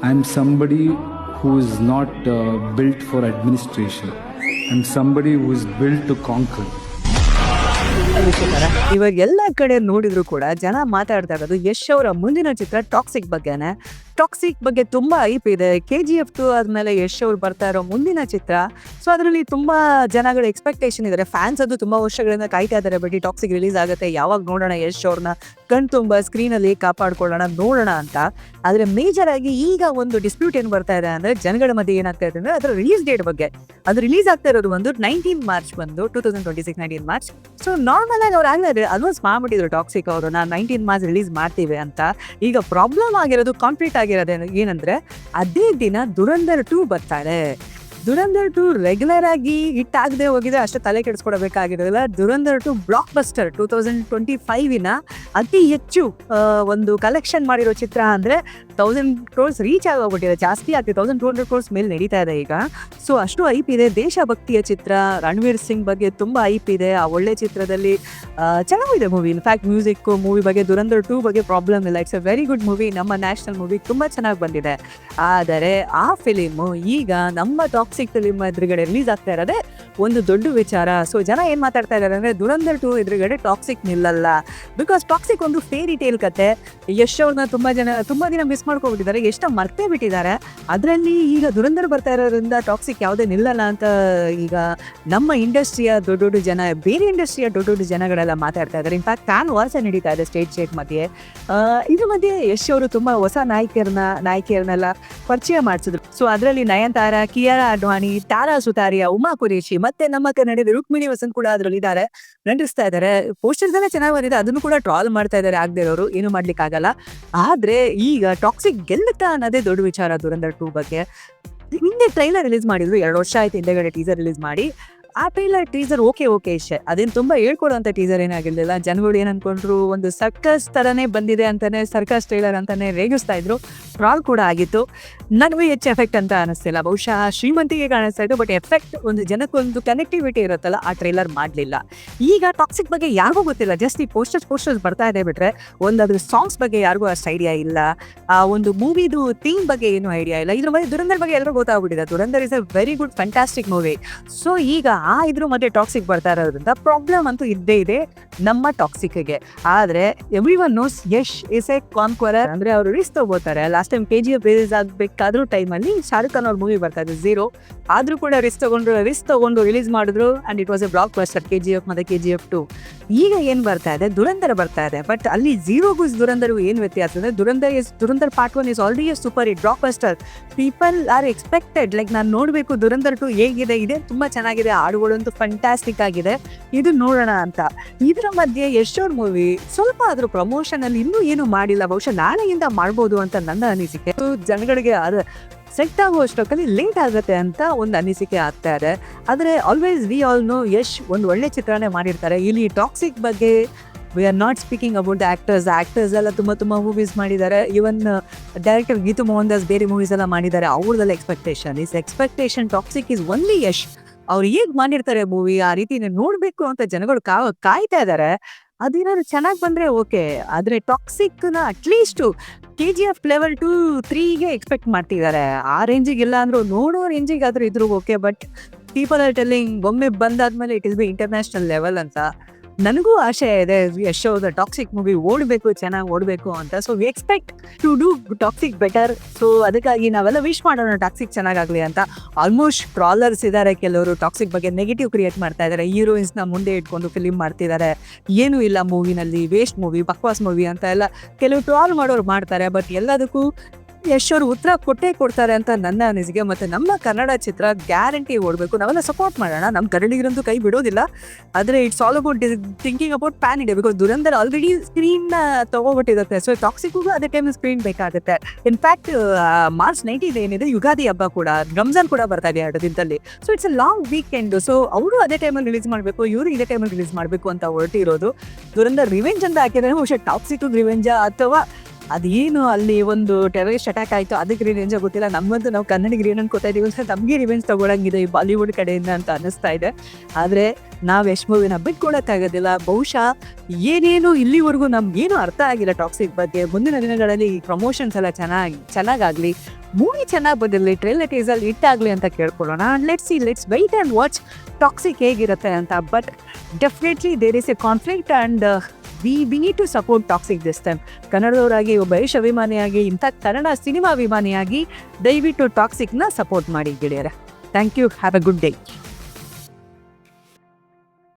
I'm somebody who is not built for administration. I'm somebody who is built to conquer. ಇವಾಗ ಎಲ್ಲ ಕಡೆ ನೋಡಿದ್ರು ಕೂಡ ಜನ ಮಾತಾಡ್ತಾ ಇರೋದು ಯಶ್ ಅವರ ಮುಂದಿನ ಚಿತ್ರ ಟಾಕ್ಸಿಕ್ ಬಗ್ಗೆನೆ. ಟಾಕ್ಸಿಕ್ ಬಗ್ಗೆ ತುಂಬಾ ಐಪ್ ಇದೆ. KGF 2 ಆದ್ಮೇಲೆ ಯಶ್ ಅವ್ರು ಬರ್ತಾ ಇರೋ ಮುಂದಿನ ಚಿತ್ರ. ಸೊ ಅದರಲ್ಲಿ ತುಂಬಾ ಜನಗಳ ಎಕ್ಸ್ಪೆಕ್ಟೇಷನ್ ಇದ್ದಾರೆ. ಫ್ಯಾನ್ಸ್ ಅದು ತುಂಬಾ ವರ್ಷಗಳಿಂದ ಕಾಯ್ತಾ ಇದ್ದಾರೆ. ಬಟ್ ಈ ಟಾಕ್ಸಿಕ್ ರಿಲೀಸ್ ಆಗುತ್ತೆ, ಯಾವಾಗ ನೋಡೋಣ ಯಶ್ ಅವ್ರನ್ನ ಕಣ್ ತುಂಬ ಸ್ಕ್ರೀನ್ ಅಲ್ಲಿ ಕಾಪಾಡ್ಕೊಳ್ಳೋಣ ನೋಡೋಣ ಅಂತ. ಆದ್ರೆ ಮೇಜರ್ ಆಗಿ ಈಗ ಒಂದು ಡಿಸ್ಪ್ಯೂಟ್ ಏನ್ ಬರ್ತಾ ಇದೆ ಅಂದ್ರೆ ಜನಗಳ ಮಧ್ಯೆ ಏನಾಗ್ತಾ ಇದೆ ಅಂದ್ರೆ ಅದರ ರಿಲೀಸ್ ಡೇಟ್ ಬಗ್ಗೆ. ಅದು ರಿಲೀಸ್ ಆಗ್ತಾ ಇರೋದು ಒಂದು 19 ಮಾರ್ಚ್ ಬಂದು 2026 19 ಮಾರ್ಚ್. ಸೊ ನಾರ್ಮಲ್ ಆಗಿ ಅವ್ರು ಆಗ್ಲೇ ಅನೌನ್ಸ್ ಮಾಡ್ಬಿಟ್ಟಿದ್ರು ಟಾಕ್ಸಿಕ್ ಅವರು, ನಾನು 19 ಮಾರ್ಚ್ ರಿಲೀಸ್ ಮಾಡ್ತೀವಿ ಅಂತ. ಈಗ ಪ್ರಾಬ್ಲಮ್ ಆಗಿರೋದು ಕಾಂಪ್ಲೀಟ್ ಆಗಿರೋದೇನು ಏನಂದ್ರೆ ಅದೇ ದಿನ ದುರಂಧರ್ 2 ಬರ್ತಾರೆ. ದುರಂಧರ್ 2 ರೆಗ್ಯುಲರ್ ಆಗಿ ಹಿಟ್ ಆಗದೆ ಹೋಗಿದೆ, ಅಷ್ಟು ತಲೆ ಕೆಡಿಸ್ಕೊಡ್ಬೇಕಾಗಿರೋದಿಲ್ಲ. ದುರಂಧರ್ 2 ಬ್ಲಾಕ್ ಬಸ್ಟರ್ 2025 ಅತಿ ಹೆಚ್ಚು ಒಂದು ಕಲೆಕ್ಷನ್ ಮಾಡಿರೋ ಚಿತ್ರ ಅಂದ್ರೆ 1000 crores ರೀಚ್ ಆಗೋಗ್ಬಿಟ್ಟಿದೆ. ಜಾಸ್ತಿ ಆಗ್ತಿದೆ, 1200 crores ಮೇಲೆ ನಡೀತಾ ಇದೆ ಈಗ. ಸೊ ಅಷ್ಟು ಐಪ್ ಇದೆ. ದೇಶಭಕ್ತಿಯ ಚಿತ್ರ, ರಣವೀರ್ ಸಿಂಗ್ ಬಗ್ಗೆ ತುಂಬಾ ಐಪ್ ಇದೆ. ಆ ಒಳ್ಳೆ ಚಿತ್ರದಲ್ಲಿ ಚೆನ್ನಾಗಿದೆ ಮೂವಿ. ಇನ್ಫ್ಯಾಕ್ಟ್ ಮ್ಯೂಸಿಕ್ ಮೂವಿ ಬಗ್ಗೆ ದುರಂಧರ್ 2 ಬಗ್ಗೆ ಪ್ರಾಬ್ಲಮ್ ಇಲ್ಲ. It's a very good movie. ನಮ್ಮ ನ್ಯಾಷನಲ್ ಮೂವಿ ತುಂಬಾ ಚೆನ್ನಾಗಿ ಬಂದಿದೆ. ಆದರೆ ಆ ಫಿಲಿಮು ಈಗ ನಮ್ಮ ಟಾಕ್ಸಿಕ್ ಫಿಲಿಮ್ ಎದುರುಗಡೆ ರಿಲೀಸ್ ಆಗ್ತಾ ಇರೋದೇ ಒಂದು ದೊಡ್ಡ ವಿಚಾರ. ಸೊ ಜನ ಏನ್ ಮಾತಾಡ್ತಾ ಇದ್ದಾರೆ ಅಂದ್ರೆ ದುರಂಧರ್ 2 ಎದುರುಗಡೆ ಟಾಕ್ಸಿಕ್ ನಿಲ್ಲಲ್ಲ. ಬಿಕಾಸ್ ಟಾಕ್ಸಿಕ್ ಒಂದು ಫೇರಿ ಟೇಲ್ ಕತೆ. ಯಶ್ ಅವ್ರನ್ನ ತುಂಬಾ ದಿನ ಮಿಸ್ ಮಾಡ್ಕೊಂಡ್ಬಿಟ್ಟಿದ್ದಾರೆ, ಎಷ್ಟೋ ಮರ್ತೇ ಬಿಟ್ಟಿದ್ದಾರೆ. ಅದರಲ್ಲಿ ಈಗ ದುರಂಧರ್ ಬರ್ತಾ ಇರೋದ್ರಿಂದ ಟಾಕ್ಸಿಕ್ ಯಾವುದೇ ನಿಲ್ಲಲ್ಲ ಅಂತ ಈಗ ನಮ್ಮ ಇಂಡಸ್ಟ್ರಿಯ ದೊಡ್ಡ ಜನ, ಬೇರೆ ಇಂಡಸ್ಟ್ರಿಯ ದೊಡ್ಡ ಜನಗಳೆಲ್ಲ ಮಾತಾಡ್ತಾ ಇದ್ದಾರೆ. ಇನ್ಫ್ಯಾಕ್ಟ್ ಫ್ಯಾನ್ ವಾರ್ಸ್ ನಡೀತಾ ಇದೆ ಸ್ಟೇಟ್ ಮಧ್ಯೆ. ಇದ್ರ ಮಧ್ಯೆ ಯಶ್ ಅವರು ತುಂಬಾ ಹೊಸ ನಾಯಕಿಯರನ್ನೆಲ್ಲ ಪರಿಚಯ ಮಾಡಿಸಿದ್ರು. ಸೊ ಅದರಲ್ಲಿ ನಯನತಾರಾ, ಕಿಯಾರಾ ಅಡ್ವಾಣಿ, ತಾರಾ ಸುತಾರಿಯಾ, ಉಮಾ ಕುರೇಶಿ ಮತ್ತೆ ನಮ್ಮ ಕನ್ನಡದ ರುಕ್ಮಿಣಿ ವಸಂತ್ ಕೂಡ ಅದರಲ್ಲಿ ಇದ್ದಾರೆ, ನಟಿಸ್ತಾ ಇದ್ದಾರೆ. ಪೋಸ್ಟರ್ಸ್ ಎಲ್ಲ ಚೆನ್ನಾಗಿ ಬಂದಿದೆ, ಅದನ್ನು ಕೂಡ ಟ್ರಾಲ್ ಮಾಡ್ತಾ ಇದ್ದಾರೆ. ಆಗದೆ ಇರೋರು ಏನು ಮಾಡ್ಲಿಕ್ಕೆ ಆಗಲ್ಲ. ಆದ್ರೆ ಈಗ ಟಾಕ್ಸಿಕ್ ಗೆಲ್ಲುತ್ತಾ ಅನ್ನೋದೇ ದೊಡ್ಡ ವಿಚಾರ ದುರಂಧರ್ 2 ಬಗ್ಗೆ. ಹಿಂದೆ ಟ್ರೈಲರ್ ರಿಲೀಸ್ ಮಾಡಿದ್ರು, 2 ವರ್ಷ ಆಯ್ತು ಹಿಂದೆಗಡೆ ಟೀಸರ್ ರಿಲೀಸ್ ಮಾಡಿ. ಆ ಟೀಸರ್ ಓಕೆ ಇಷ್ಟೇ, ಅದೇನು ತುಂಬಾ ಹೇಳ್ಕೊಡುವಂತ ಟೀಸರ್ ಏನಾಗಿರ್ಲಿಲ್ಲ. ಜನಗಳು ಏನ್ ಅನ್ಕೊಂಡ್ರು, ಒಂದು ಸರ್ಕಸ್ ತರನೇ ಬಂದಿದೆ ಅಂತಾನೆ, ಸರ್ಕಸ್ ಟ್ರೈಲರ್ ಅಂತಾನೆ ರೇಗಿಸ್ತಾ ಇದ್ರು. ಟ್ರಾಲ್ ಕೂಡ ಆಗಿತ್ತು. ನನಗೂ ಹೆಚ್ಚು ಎಫೆಕ್ಟ್ ಅಂತ ಅನಿಸ್ತಿಲ್ಲ. ಬಹುಶಃ ಶ್ರೀಮಂತಿಗೆ ಕಾಣಿಸ್ತಾ ಇತ್ತು, ಬಟ್ ಎಫೆಕ್ಟ್ ಒಂದು ಜನಕ್ಕೊಂದು ಕನೆಕ್ಟಿವಿಟಿ ಇರುತ್ತಲ್ಲ, ಆ ಟ್ರೈಲರ್ ಮಾಡಲಿಲ್ಲ. ಈಗ ಟಾಕ್ಸಿಕ್ ಬಗ್ಗೆ ಯಾರಿಗೂ ಗೊತ್ತಿಲ್ಲ. ಜಸ್ಟ್ ಈ ಪೋಸ್ಟರ್ಸ್ ಬರ್ತಾ ಇದೆ ಬಿಟ್ರೆ ಅದ್ರ ಸಾಂಗ್ಸ್ ಬಗ್ಗೆ ಯಾರಿಗೂ ಅಷ್ಟು ಐಡಿಯಾ ಇಲ್ಲ. ಆ ಒಂದು ಮೂವಿದು ಥೀಮ್ ಬಗ್ಗೆ ಏನು ಐಡಿಯಾ ಇಲ್ಲ. ಇದ್ರ ಬಗ್ಗೆ ದುರಂಧರ್ ಬಗ್ಗೆ ಎಲ್ಲರೂ ಗೊತ್ತಾಗ್ಬಿಟ್ಟಿದೆ. Dhurandhar is a very good fantastic movie. So ಈಗ ಇದ್ರ ಮಧ್ಯೆ ಟಾಕ್ಸಿಕ್ ಬರ್ತಾ ಇರೋದ್ರಿಂದ ಪ್ರಾಬ್ಲಮ್ ಅಂತೂ ಇದ್ದೇ ಇದೆ ನಮ್ಮ ಟಾಕ್ಸಿಕ್ಗೆ. ಆದ್ರೆ every one knows Yash is a conqueror. ಅಂದ್ರೆ ಅವರು ರಿಸ್ಕ್ ತಗೋತಾರೆ. ಲಾಸ್ಟ್ ಟೈಮ್ KGF ರಿಲೀಸ್ ಆಗ್ಬೇಕಾದ್ರೂ ಟೈಮಲ್ಲಿ ಶಾರುಖ್ ಖಾನ್ ಅವ್ರ ಮೂವಿ ಬರ್ತಾ ಇದೆ ಝೀರೋ, ಆದ್ರೂ ಕೂಡ ರಿಸ್ಕ್ ತಗೊಂಡು ರಿಲೀಸ್ ಮಾಡಿದ್ರು. And it was a blockbuster KGF ಮತ್ತೆ KGF 2. ಈಗ ಏನ್ ಬರ್ತಾ ಇದೆ, ದುರಂಧರ್ ಬರ್ತಾ ಇದೆ. ಬಟ್ ಅಲ್ಲಿ ಝೀರೋಗೂ ದುರಂಧರ್ಗೂ ಏನ್ ವ್ಯತ್ಯಾಸ ಅಂದ್ರೆ, Dhurandhar part 1 is already a super hit blockbuster. People are expected, like ನಾನು ನೋಡ್ಬೇಕು ದುರಂಧರ್ 2 ಹೇಗಿದೆ, ಇದೆ ತುಂಬಾ ಚೆನ್ನಾಗಿದೆ, ಹಾಡುಗಳಂತೂ ಫ್ಯಾಂಟಾಸ್ಟಿಕ್ ಆಗಿದೆ, ಇದು ನೋಡೋಣ ಅಂತ. ಇದರ ಮಧ್ಯೆ ಯಶ್ ಅವ್ರ ಮೂವಿ ಸ್ವಲ್ಪ ಆದ್ರೂ ಪ್ರಮೋಷನ್ ಅಲ್ಲಿ ಇನ್ನೂ ಏನು ಮಾಡಿಲ್ಲ. ಬಹುಶಃ ನಾಳೆಯಿಂದ ಮಾಡ್ಬೋದು ಅಂತ ನನ್ನ ಅನಿಸಿಕೆ. ಜನಗಳಿಗೆ ಸೆಟ್ ಆಗುವಷ್ಟೊತ್ತಲ್ಲಿ ಲೇಟ್ ಆಗುತ್ತೆ ಅಂತ ಒಂದು ಅನಿಸಿಕೆ ಆಗ್ತಾ ಇದೆ. ಆದರೆ always we all know Yash ಒಂದು ಒಳ್ಳೆ ಚಿತ್ರನೇ ಮಾಡಿರ್ತಾರೆ. ಇಲ್ಲಿ ಟಾಕ್ಸಿಕ್ ಬಗ್ಗೆ we are not speaking about the actors ಎಲ್ಲ ತುಂಬ ಮೂವೀಸ್ ಮಾಡಿದ್ದಾರೆ. ಈವನ್ ಡೈರೆಕ್ಟರ್ ಗೀತು ಮೋಹನ್ ದಾಸ್ ಬೇರೆ ಮೂವೀಸ್ ಎಲ್ಲ ಮಾಡಿದ್ದಾರೆ. ಅವ್ರದ್ದೆಲ್ಲ expectation Toxic is only Yash. ಅವ್ರು ಹೇಗ್ ಮಾಡಿರ್ತಾರೆ ಮೂವಿ, ಆ ರೀತಿ ನೋಡ್ಬೇಕು ಅಂತ ಜನಗಳು ಕಾಯ್ತಾ ಇದ್ದಾರೆ. ಅದೇನಾದ್ರು ಚೆನ್ನಾಗಿ ಬಂದ್ರೆ ಓಕೆ. ಆದ್ರೆ ಟಾಕ್ಸಿಕ್ ನ ಅಟ್ಲೀಸ್ಟ್ KGF ಲೆವೆಲ್ 2, 3ಗೆ ಎಕ್ಸ್ಪೆಕ್ಟ್ ಮಾಡ್ತಿದ್ದಾರೆ. ಆ ರೇಂಜಿಗೆ ಇಲ್ಲ ಅಂದ್ರೂ ನೋಡೋ ರೇಂಜಿಗೆ ಆದ್ರೂ ಇದ್ರು okay. But people are telling ಒಮ್ಮೆ ಬಂದಾದ್ಮೇಲೆ it is be international level ಅಂತ. ನನಗೂ ಆಶೆ ಇದೆ ಯಶ್ ಅವ್ರ ಟಾಕ್ಸಿಕ್ ಮೂವಿ ಚೆನ್ನಾಗಿ ಓಡಬೇಕು ಅಂತ. So we expect to do Toxic better. So ಅದಕ್ಕಾಗಿ ನಾವೆಲ್ಲ ವಿಶ್ ಮಾಡೋಣ ಟಾಕ್ಸಿಕ್ ಚೆನ್ನಾಗಾಗ್ಲಿ ಅಂತ. ಆಲ್ಮೋಸ್ಟ್ ಟ್ರಾಲರ್ಸ್ ಇದ್ದಾರೆ, ಕೆಲವರು ಟಾಕ್ಸಿಕ್ ಬಗ್ಗೆ ನೆಗೆಟಿವ್ ಕ್ರಿಯೇಟ್ ಮಾಡ್ತಾ ಇದ್ದಾರೆ. ಹೀರೋಯಿನ್ಸ್ನ ಮುಂದೆ ಇಟ್ಕೊಂಡು ಫಿಲಿಮ್ ಮಾಡ್ತಿದ್ದಾರೆ, ಏನೂ ಇಲ್ಲ ಮೂವಿನಲ್ಲಿ, ವೇಸ್ಟ್ ಮೂವಿ, ಬಕ್ವಾಸ್ ಮೂವಿ ಅಂತ ಎಲ್ಲ ಕೆಲವು ಟ್ರಾಲ್ ಮಾಡೋರು ಮಾಡ್ತಾರೆ. ಬಟ್ ಎಲ್ಲದಕ್ಕೂ ಯಶ್ ಅವರು ಉತ್ತರ ಕೊಡ್ತಾರೆ ಅಂತ ನನ್ನ ಅನಿಸಿಕೆ. ಮತ್ತೆ ನಮ್ಮ ಕನ್ನಡ ಚಿತ್ರ ಗ್ಯಾರಂಟಿ ಓಡಬೇಕು, ನಾವೆಲ್ಲ ಸಪೋರ್ಟ್ ಮಾಡೋಣ. ನಮ್ಮ ಕನ್ನಡಿಗರಂತೂ ಕೈ ಬಿಡೋದಿಲ್ಲ. ಆದರೆ it's all about thinking about pan India. Because Dhurandhar already screen ತಗೋಬಿಟ್ಟಿರುತ್ತೆ. ಸೊ ಟಾಕ್ಸಿಕ್ಗೂ ಅದೇ ಟೈಮ್ ಸ್ಕ್ರೀನ್ ಬೇಕಾಗುತ್ತೆ. ಇನ್ಫ್ಯಾಕ್ಟ್ ಮಾರ್ಚ್ 19 ಏನಿದೆ ಯುಗಾದಿ ಹಬ್ಬ ಕೂಡ, ರಂಜಾನ್ ಕೂಡ ಬರ್ತಾ ಇದೆ 2 ದಿನದಲ್ಲಿ. So it's a long weekend. So ಅವರು ಅದೇ ಟೈಮಲ್ಲಿ ರಿಲೀಸ್ ಮಾಡಬೇಕು, ಇವರು ಇದೇ ಟೈಮಲ್ಲಿ ರಿಲೀಸ್ ಮಾಡಬೇಕು ಅಂತ ಹೊರಟಿರೋದು. ದುರಂಧರ್ ರಿವೆಂಜ್ ಅಂತ ಹಾಕಿದ್ರೆ ಬಹುಶಃ ಟಾಕ್ಸಿಕ್ ರಿವೆಂಜ್ ಅಥವಾ ಅದೇನು ಅಲ್ಲಿ ಒಂದು ಟೆರರಿಸ್ಟ್ ಅಟ್ಯಾಕ್ ಆಯಿತು, ಅದಕ್ಕೆ ರಿವೆಂಜ್ ಗೊತ್ತಿಲ್ಲ. ನಮ್ಮಂತೂ ನಾವು ಕನ್ನಡಿಗರು ಏನು ಅನ್ಕೋತಾ ಇದೀವಿ ಅಂತ ನಮಗೆ ರಿವೆಂಜ್ ತೊಗೊಳಂಗಿದೆ ಈ ಬಾಲಿವುಡ್ ಕಡೆಯಿಂದ ಅಂತ ಅನ್ನಿಸ್ತಾ ಇದೆ. ಆದರೆ ನಾವು ಯಶ್ ಮೂವಿನ ಬಿಟ್ಕೊಡೋಕ್ಕಾಗೋದಿಲ್ಲ. ಬಹುಶಃ ಏನೇನು ಇಲ್ಲಿವರೆಗೂ ನಮ್ಗೇನು ಅರ್ಥ ಆಗಿಲ್ಲ ಟಾಕ್ಸಿಕ್ ಬಗ್ಗೆ. ಮುಂದಿನ ದಿನಗಳಲ್ಲಿ ಈ ಪ್ರಮೋಷನ್ಸ್ ಎಲ್ಲ ಚೆನ್ನಾಗಾಗಲಿ, ಮೂವಿ ಚೆನ್ನಾಗಿ ಬಂದಿರಲಿ, ಟ್ರೈಲರ್ ಟೀಸರ್ ಹಿಟ್ಟಾಗಲಿ ಅಂತ ಕೇಳ್ಕೊಳ್ಳೋಣ. Let's wait and watch Toxic ಹೇಗಿರುತ್ತೆ ಅಂತ. But definitely there is a conflict and we need to support Toxic this time. ಕನ್ನಡದವರಾಗಿ ಒಬ್ಬ ಯಶ್ ಅಭಿಮಾನಿಯಾಗಿ, ಇಂಥ ಕನ್ನಡ ಸಿನಿಮಾ ಅಭಿಮಾನಿಯಾಗಿ ದಯವಿಟ್ಟು ಟಾಕ್ಸಿಕ್ನ ಸಪೋರ್ಟ್ ಮಾಡಿ ಗೆಳೆಯರ. Thank you. Have a good day.